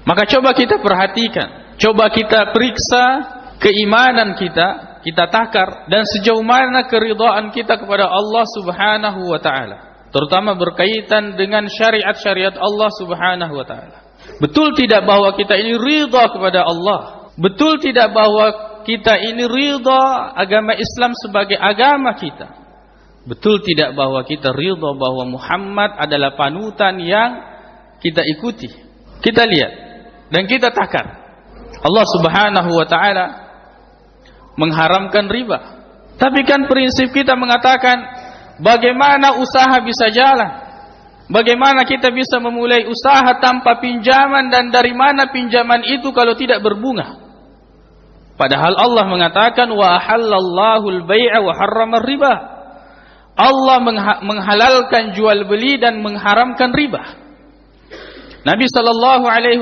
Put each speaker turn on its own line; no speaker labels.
Maka coba kita perhatikan, coba kita periksa keimanan kita, kita takar, dan sejauh mana keridhaan kita kepada Allah Subhanahu wa ta'ala, terutama berkaitan dengan syariat-syariat Allah Subhanahu wa ta'ala. Betul tidak bahwa kita ini ridha kepada Allah? Betul tidak bahwa kita ini ridha agama Islam sebagai agama kita? Betul tidak bahwa kita ridha bahwa Muhammad adalah panutan yang kita ikuti? Kita lihat dan kita takar. Allah Subhanahu wa ta'ala mengharamkan riba. Tapi kan prinsip kita mengatakan bagaimana usaha bisa jalan? Bagaimana kita bisa memulai usaha tanpa pinjaman, dan dari mana pinjaman itu kalau tidak berbunga? Padahal Allah mengatakan wa ahallallahu al-bai'a wa harrama riba. Allah menghalalkan jual beli dan mengharamkan riba. Nabi sallallahu alaihi